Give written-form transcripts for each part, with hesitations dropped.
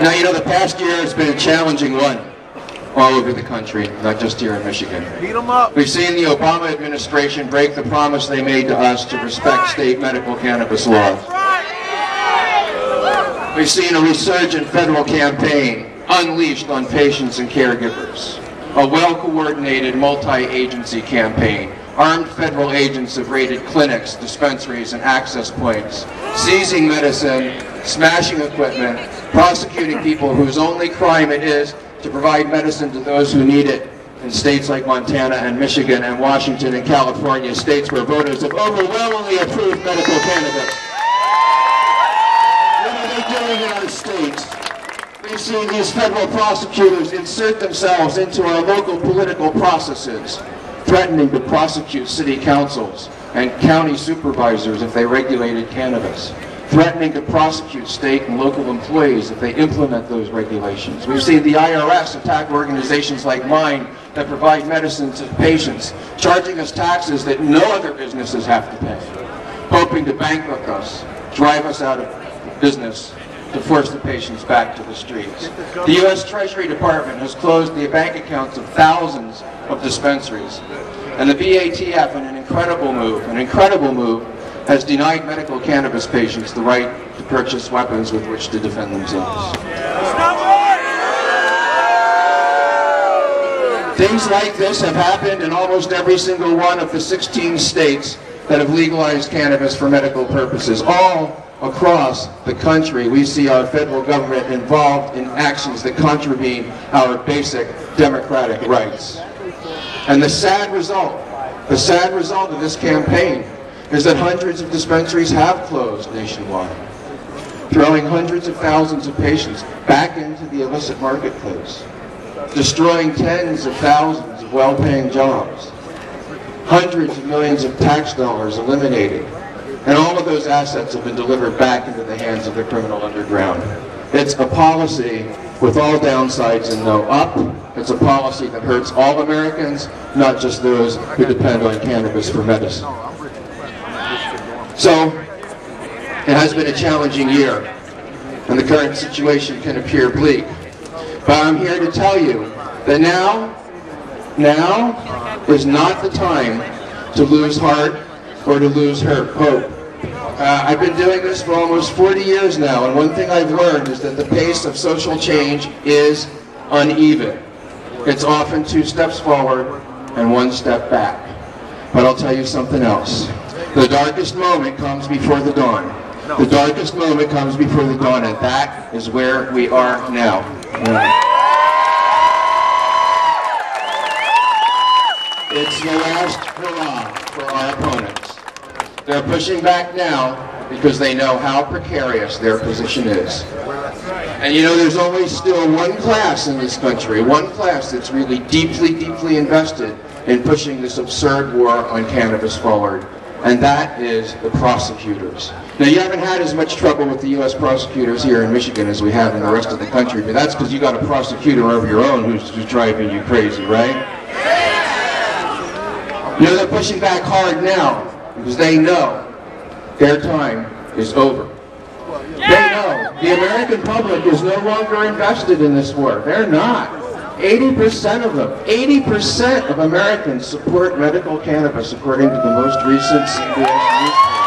Now, you know, the past year has been a challenging one all over the country, not just here in Michigan. Beat 'em up. We've seen the Obama administration break the promise they made to us to respect state medical cannabis laws. We've seen a resurgent federal campaign unleashed on patients and caregivers. A well-coordinated multi-agency campaign. Armed federal agents have raided clinics, dispensaries, and access points, seizing medicine, smashing equipment, prosecuting people whose only crime it is to provide medicine to those who need it in states like Montana and Michigan and Washington and California, states where voters have overwhelmingly approved medical cannabis. What are they doing in our states? We've seen these federal prosecutors insert themselves into our local political processes, threatening to prosecute city councils and county supervisors if they regulated cannabis, threatening to prosecute state and local employees if they implement those regulations. We've seen the IRS attack organizations like mine that provide medicine to patients, charging us taxes that no other businesses have to pay, hoping to bankrupt us, drive us out of business, to force the patients back to the streets. The U.S. Treasury Department has closed the bank accounts of thousands of dispensaries. And the BATF, in an incredible move, has denied medical cannabis patients the right to purchase weapons with which to defend themselves. Things like this have happened in almost every single one of the 16 states that have legalized cannabis for medical purposes. All across the country, we see our federal government involved in actions that contravene our basic democratic rights. And the sad result of this campaign is that hundreds of dispensaries have closed nationwide, throwing hundreds of thousands of patients back into the illicit marketplace, destroying tens of thousands of well-paying jobs, hundreds of millions of tax dollars eliminated, and all of those assets have been delivered back into the hands of the criminal underground. It's a policy with all downsides and no up. It's a policy that hurts all Americans, not just those who depend on cannabis for medicine. So, it has been a challenging year, and the current situation can appear bleak. But I'm here to tell you that now is not the time to lose heart or to lose hope. I've been doing this for almost 40 years now, and one thing I've learned is that the pace of social change is uneven. It's often 2 steps forward and 1 step back. But I'll tell you something else. The darkest moment comes before the dawn. The darkest moment comes before the dawn, and that is where we are now. It's the last hurrah for our opponents. They're pushing back now because they know how precarious their position is. And you know, there's only still one class in this country, one class that's really deeply invested in pushing this absurd war on cannabis forward, and that is the prosecutors. Now, you haven't had as much trouble with the U.S. prosecutors here in Michigan as we have in the rest of the country, but that's because you got a prosecutor of your own who's driving you crazy, right? You know, they're pushing back hard now because they know their time is over. They know the American public is no longer invested in this war. They're not. 80% of them, 80% of Americans support medical cannabis, according to the most recent CBS News poll.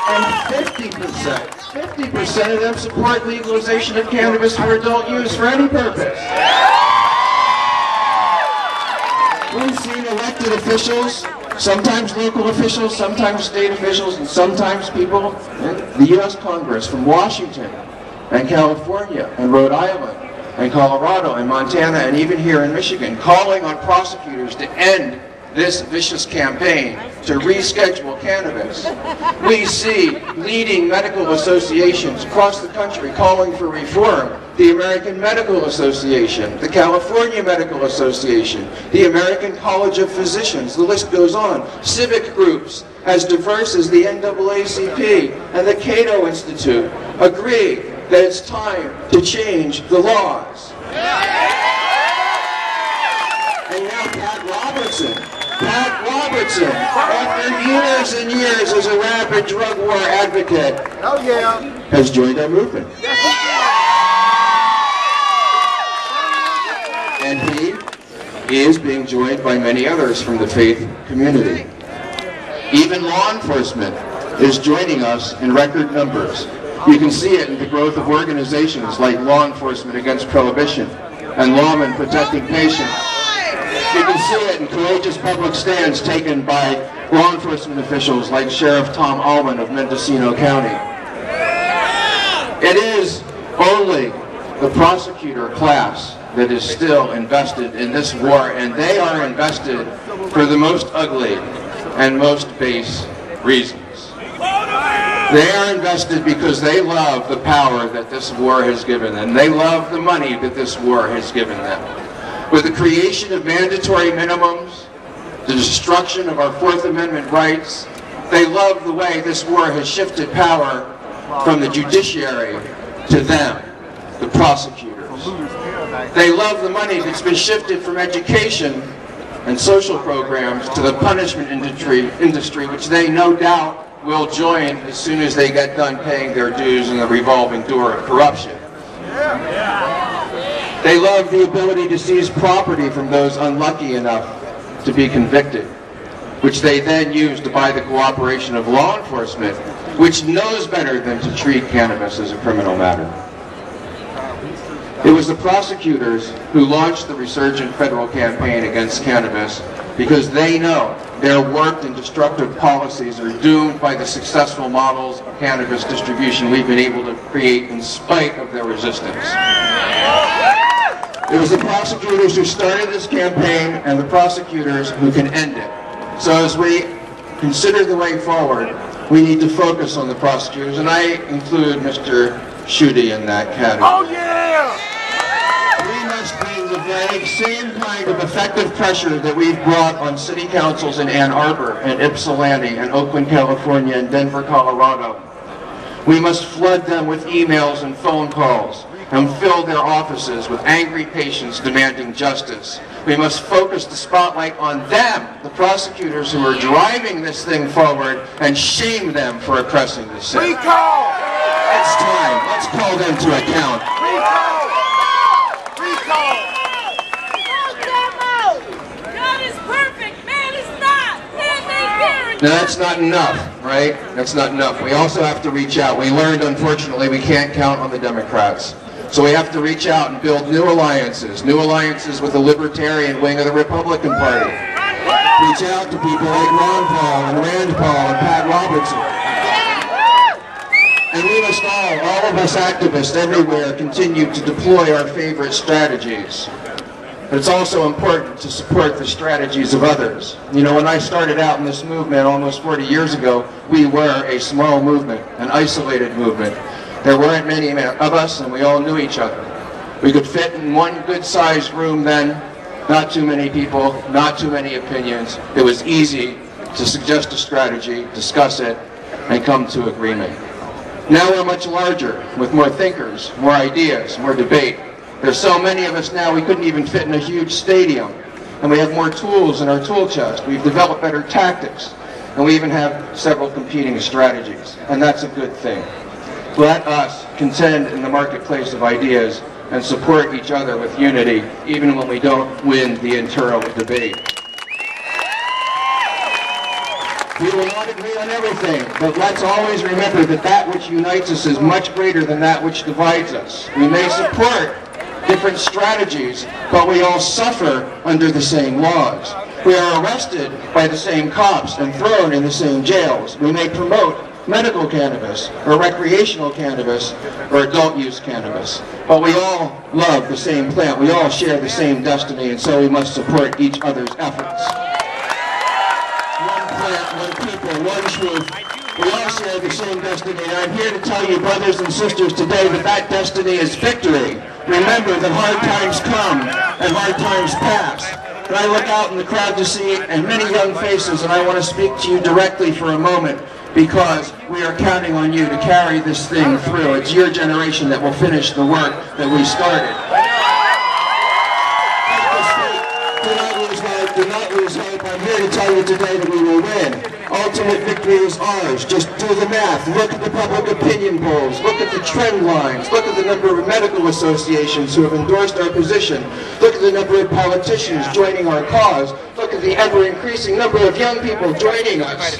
And 50% of them support legalization of cannabis for adult use for any purpose. We've seen elected officials, sometimes local officials, sometimes state officials, and sometimes people in the U.S. Congress from Washington and California and Rhode Island and Colorado and Montana and even here in Michigan calling on prosecutors to end this vicious campaign to reschedule cannabis. We see leading medical associations across the country calling for reform. The American Medical Association, the California Medical Association, the American College of Physicians, the list goes on. Civic groups as diverse as the NAACP and the Cato Institute agree that it's time to change the laws. And now Pat Robertson, after years and years as a rabid drug war advocate has joined our movement. And he is being joined by many others from the faith community. Even law enforcement is joining us in record numbers. You can see it in the growth of organizations like Law Enforcement Against Prohibition and Lawmen Protecting Patients. You can see it in courageous public stands taken by law enforcement officials like Sheriff Tom Allman of Mendocino County. It is only the prosecutor class that is still invested in this war, and they are invested for the most ugly and most base reasons. They are invested because they love the power that this war has given them. They love the money that this war has given them. With the creation of mandatory minimums, the destruction of our Fourth Amendment rights, they love the way this war has shifted power from the judiciary to them, the prosecutors. They love the money that's been shifted from education and social programs to the punishment industry, which they no doubt will join as soon as they get done paying their dues in the revolving door of corruption. They love the ability to seize property from those unlucky enough to be convicted, which they then use to buy the cooperation of law enforcement, which knows better than to treat cannabis as a criminal matter. It was the prosecutors who launched the resurgent federal campaign against cannabis because they know their warped and destructive policies are doomed by the successful models of cannabis distribution we've been able to create in spite of their resistance. It was the prosecutors who started this campaign and the prosecutors who can end it. So as we consider the way forward, we need to focus on the prosecutors, and I include Mr. Schuette in that category. Oh yeah! We must bring the very same kind of effective pressure that we've brought on city councils in Ann Arbor and Ypsilanti and Oakland, California and Denver, Colorado. We must flood them with emails and phone calls and fill their offices with angry patients demanding justice. We must focus the spotlight on them, the prosecutors who are driving this thing forward, and shame them for oppressing the sick. Recall! It's time. Let's call them to account. Recall! Recall! God is perfect, man is not. Man ain't Now that's not enough, right? That's not enough. We also have to reach out. We learned, unfortunately, we can't count on the Democrats. So we have to reach out and build new alliances with the libertarian wing of the Republican Party. Reach out to people like Ron Paul and Rand Paul and Pat Robertson. And we must all of us activists everywhere, continue to deploy our favorite strategies. But it's also important to support the strategies of others. You know, when I started out in this movement almost 40 years ago, we were a small movement, an isolated movement. There weren't many of us, and we all knew each other. We could fit in one good-sized room then, not too many people, not too many opinions. It was easy to suggest a strategy, discuss it, and come to agreement. Now we're much larger, with more thinkers, more ideas, more debate. There's so many of us now we couldn't even fit in a huge stadium. And we have more tools in our tool chest. We've developed better tactics. And we even have several competing strategies. And that's a good thing. Let us contend in the marketplace of ideas and support each other with unity, even when we don't win the internal debate. We will not agree on everything, but let's always remember that that which unites us is much greater than that which divides us. We may support different strategies, but we all suffer under the same laws. We are arrested by the same cops and thrown in the same jails. We may promote medical cannabis, or recreational cannabis, or adult use cannabis. But we all love the same plant. We all share the same destiny, and so we must support each other's efforts. One plant, one people, one truth. We all share the same destiny, and I'm here to tell you, brothers and sisters, today that that destiny is victory. Remember that hard times come and hard times pass. And I look out in the crowd to see and many young faces, and I want to speak to you directly for a moment, because we are counting on you to carry this thing through. It's your generation that will finish the work that we started. Do not lose hope. I'm here to tell you today that we will win. Ultimate victory is ours. Just do the math. Look at the public opinion polls. Look at the trend lines. Look at the number of medical associations who have endorsed our position. Look at the number of politicians joining our cause. Look at the ever-increasing number of young people joining us.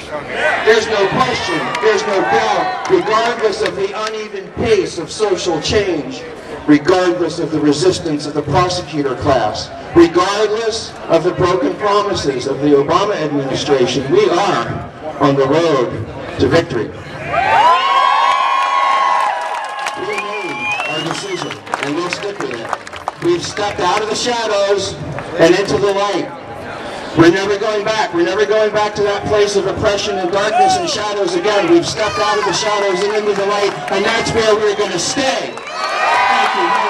There's no question, there's no doubt, regardless of the uneven pace of social change, regardless of the resistance of the prosecutor class, regardless of the broken promises of the Obama administration, we are on the road to victory. We made our decision, and we'll stick with it. We've stepped out of the shadows and into the light. We're never going back. We're never going back to that place of oppression and darkness and shadows again. We've stepped out of the shadows and into the light, and that's where we're going to stay. Thank you.